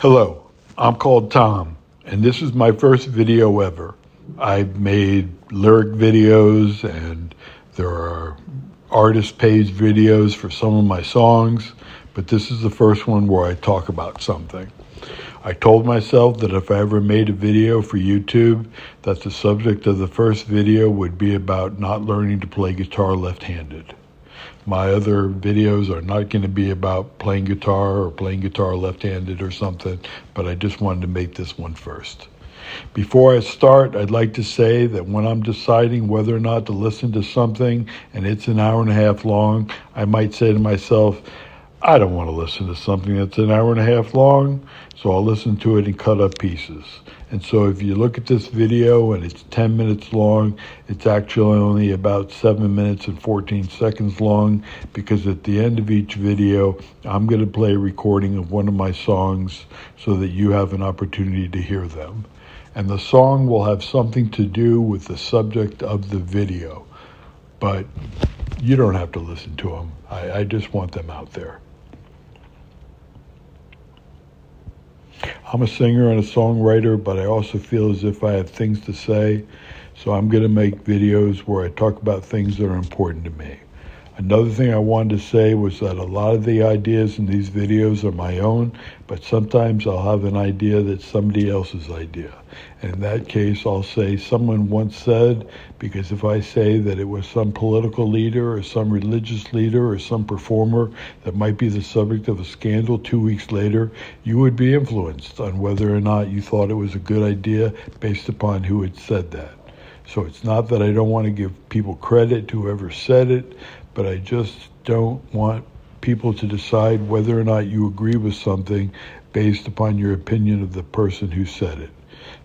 Hello, I'm called Tom, and this is my first video ever. I've made lyric videos and there are artist page videos for some of my songs, but this is the first one where I talk about something. I told myself that if I ever made a video for YouTube, that the subject of the first video would be about not learning to play guitar left-handed. My other videos are not going to be about playing guitar or playing guitar left-handed or something, but I just wanted to make this one first. Before I start, I'd like to say that when I'm deciding whether or not to listen to something and it's an hour and a half long, I might say to myself, I don't want to listen to something that's an hour and a half long, so I'll listen to it in cut up pieces. And so if you look at this video and it's 10 minutes long, it's actually only about 7 minutes and 14 seconds long, because at the end of each video, I'm going to play a recording of one of my songs so that you have an opportunity to hear them. And the song will have something to do with the subject of the video, but you don't have to listen to them. I just want them out there. I'm a singer and a songwriter, but I also feel as if I have things to say, so I'm going to make videos where I talk about things that are important to me. Another thing I wanted to say was that a lot of the ideas in these videos are my own, but sometimes I'll have an idea that's somebody else's idea. And in that case, I'll say someone once said, because if I say that it was some political leader or some religious leader or some performer that might be the subject of a scandal 2 weeks later, you would be influenced on whether or not you thought it was a good idea based upon who had said that. So it's not that I don't want to give people credit to whoever said it, but I just don't want people to decide whether or not you agree with something based upon your opinion of the person who said it.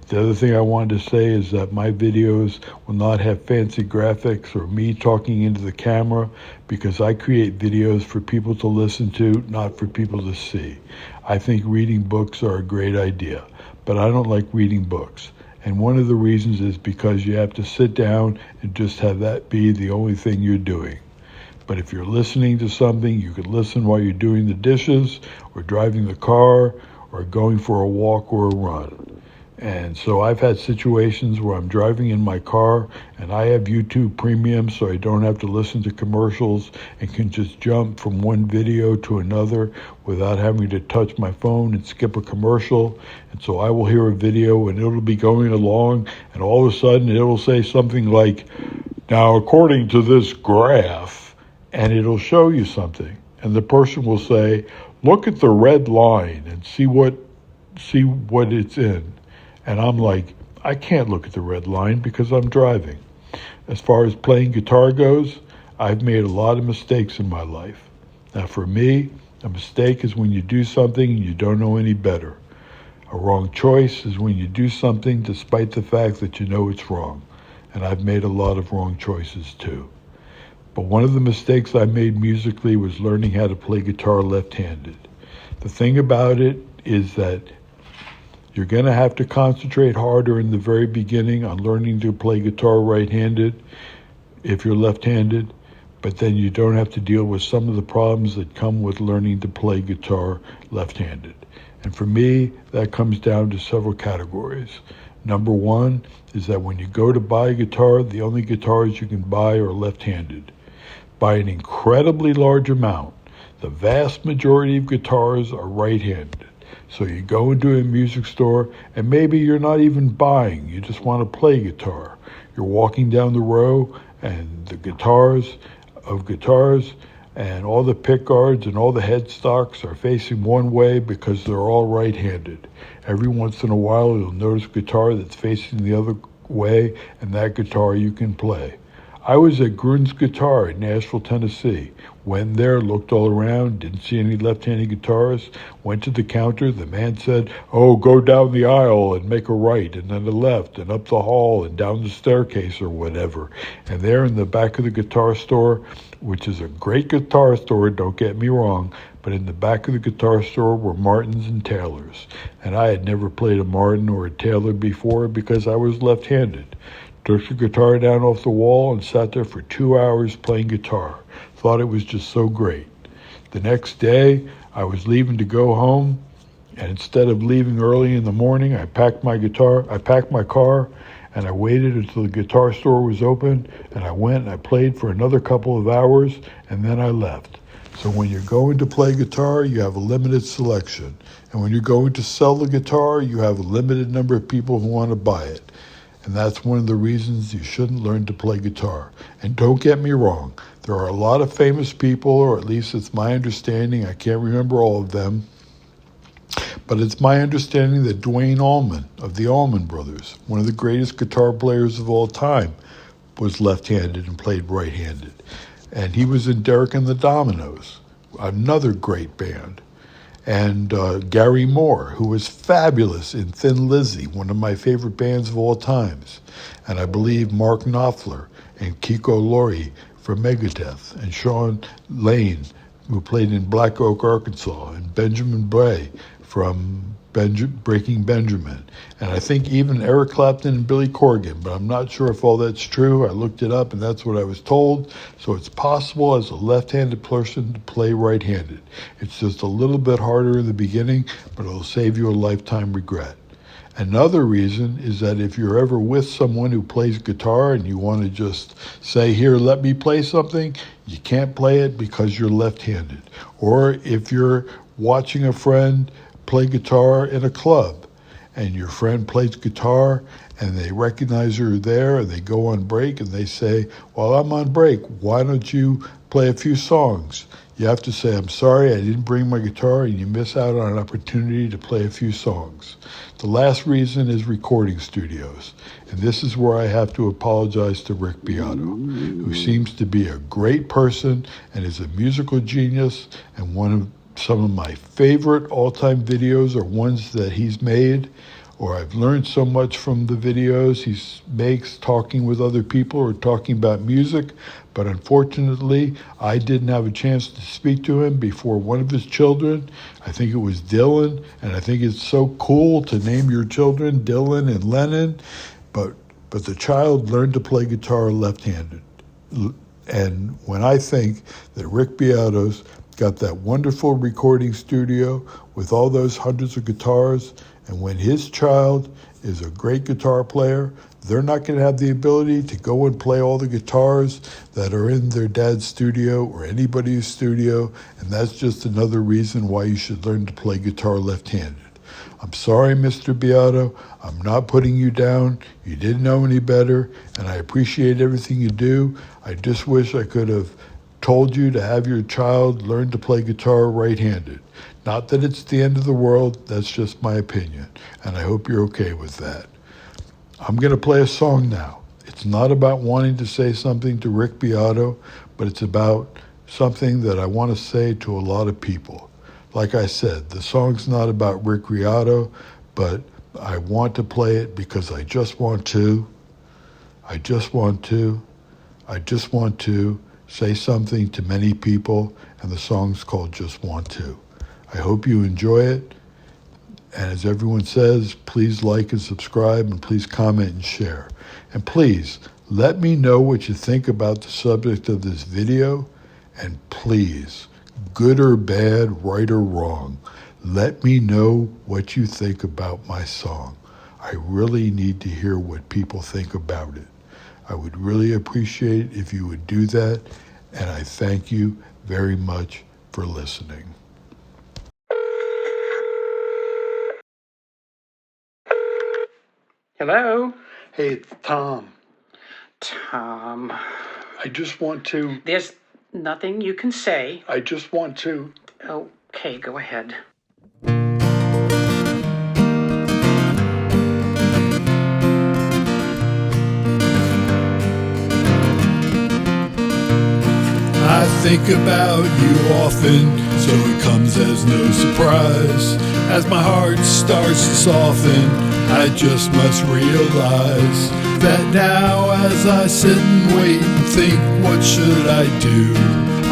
The other thing I wanted to say is that my videos will not have fancy graphics or me talking into the camera, because I create videos for people to listen to, not for people to see. I think reading books are a great idea, but I don't like reading books. And one of the reasons is because you have to sit down and just have that be the only thing you're doing. But if you're listening to something, you could listen while you're doing the dishes or driving the car or going for a walk or a run. And so I've had situations where I'm driving in my car and I have YouTube Premium, so I don't have to listen to commercials and can just jump from one video to another without having to touch my phone and skip a commercial. And so I will hear a video and it'll be going along, and all of a sudden it will say something like, now according to this graph, and it'll show you something. And the person will say, look at the red line and see what it's in. And I'm like, I can't look at the red line because I'm driving. As far as playing guitar goes, I've made a lot of mistakes in my life. Now for me, a mistake is when you do something and you don't know any better. A wrong choice is when you do something despite the fact that you know it's wrong. And I've made a lot of wrong choices too. But one of the mistakes I made musically was learning how to play guitar left-handed. The thing about it is that you're going to have to concentrate harder in the very beginning on learning to play guitar right-handed if you're left-handed, but then you don't have to deal with some of the problems that come with learning to play guitar left-handed. And for me, that comes down to several categories. Number one is that when you go to buy a guitar, the only guitars you can buy are left-handed. By an incredibly large amount, the vast majority of guitars are right-handed. So you go into a music store and maybe you're not even buying, you just want to play guitar. You're walking down the row and the guitars and all the pickguards and all the headstocks are facing one way because they're all right-handed. Every once in a while you'll notice a guitar that's facing the other way, and that guitar you can play. I was at Grun's Guitar in Nashville, Tennessee. Went there, looked all around, didn't see any left-handed guitarists, went to the counter. The man said, oh, go down the aisle and make a right, and then a left, and up the hall, and down the staircase or whatever. And there in the back of the guitar store, which is a great guitar store, don't get me wrong, but in the back of the guitar store were Martins and Taylors. And I had never played a Martin or a Taylor before because I was left-handed. Took the guitar down off the wall and sat there for 2 hours playing guitar. Thought it was just so great. The next day, I was leaving to go home, And instead of leaving early in the morning, I packed my car, and I waited until the guitar store was open, and I went and I played for another couple of hours, and then I left. So when you're going to play guitar, you have a limited selection. And when you're going to sell the guitar, you have a limited number of people who want to buy it. And that's one of the reasons you shouldn't learn to play guitar. And don't get me wrong, there are a lot of famous people, or at least it's my understanding, I can't remember all of them, but it's my understanding that Duane Allman of the Allman Brothers, one of the greatest guitar players of all time, was left-handed and played right-handed. And he was in Derek and the Dominos, another great band. And Gary Moore, who was fabulous in Thin Lizzy, one of my favorite bands of all times. And I believe Mark Knopfler and Kiko Lorre from Megadeth, and Sean Lane, who played in Black Oak, Arkansas, and Benjamin Bray from Breaking Benjamin. And I think even Eric Clapton and Billy Corgan, but I'm not sure if all that's true. I looked it up and that's what I was told. So it's possible as a left-handed person to play right-handed. It's just a little bit harder in the beginning, but it'll save you a lifetime regret. Another reason is that if you're ever with someone who plays guitar and you want to just say, here, let me play something, you can't play it because you're left-handed. Or if you're watching a friend play guitar in a club and your friend plays guitar and they recognize you're there and they go on break and they say, well, I'm on break, why don't you play a few songs? You have to say, I'm sorry, I didn't bring my guitar, and you miss out on an opportunity to play a few songs. The last reason is recording studios. And this is where I have to apologize to Rick Beato, who seems to be a great person and is a musical genius, and some of my favorite all-time videos are ones that he's made, or I've learned so much from the videos he makes talking with other people or talking about music. But unfortunately, I didn't have a chance to speak to him before one of his children. I think it was Dylan, and I think it's so cool to name your children Dylan and Lennon. But the child learned to play guitar left-handed. And when I think that Rick Beato's got that wonderful recording studio with all those hundreds of guitars, and when his child is a great guitar player, they're not going to have the ability to go and play all the guitars that are in their dad's studio or anybody's studio, and that's just another reason why you should learn to play guitar left-handed. I'm sorry, Mr. Beato. I'm not putting you down. You didn't know any better, and I appreciate everything you do. I just wish I could have told you to have your child learn to play guitar right-handed. Not that it's the end of the world, that's just my opinion, and I hope you're okay with that. I'm going to play a song now. It's not about wanting to say something to Rick Beato, but it's about something that I want to say to a lot of people. Like I said, the song's not about Rick Beato, but I want to play it because I just want to say something to many people, and the song's called Just Want To. I hope you enjoy it, and as everyone says, please like and subscribe, and please comment and share. And please, let me know what you think about the subject of this video, and please, good or bad, right or wrong, let me know what you think about my song. I really need to hear what people think about it. I would really appreciate if you would do that, and I thank you very much for listening. Hello? Hey, it's Tom. Tom. I just want to... There's nothing you can say. I just want to... Okay, go ahead. I think about you often, so it comes as no surprise. As my heart starts to soften, I just must realize that now as I sit and wait and think, what should I do?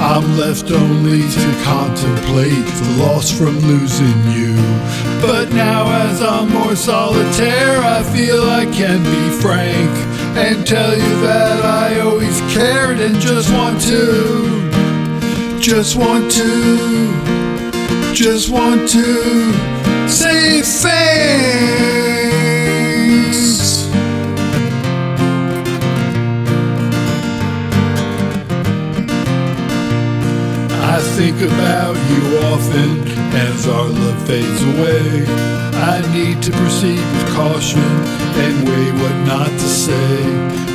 I'm left only to contemplate the loss from losing you. But now as I'm more solitaire, I feel I can be frank and tell you that I always cared and just want to say thanks. I think about you often as our love fades away. I need to proceed with caution and weigh what not to say,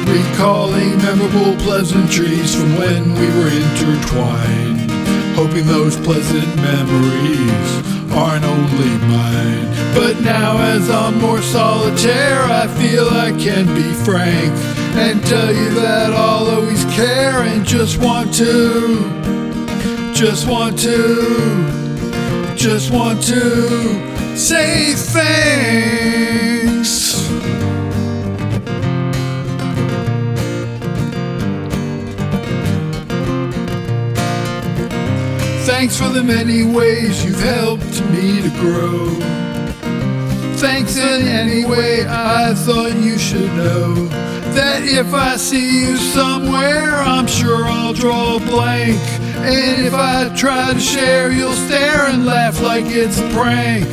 recalling memorable pleasantries from when we were intertwined, hoping those pleasant memories aren't only mine. But now as I'm more solitaire, I feel I can be frank and tell you that I'll always care and just want to say thanks. Thanks for the many ways you've helped me to grow. Thanks in any way. I thought you should know that if I see you somewhere, I'm sure I'll draw a blank. And if I try to share, you'll stare and laugh like it's a prank.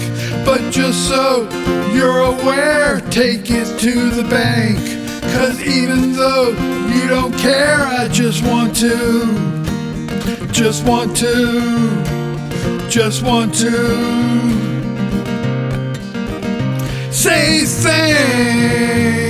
But just so you're aware, take it to the bank. 'Cause even though you don't care, I just want to say thanks.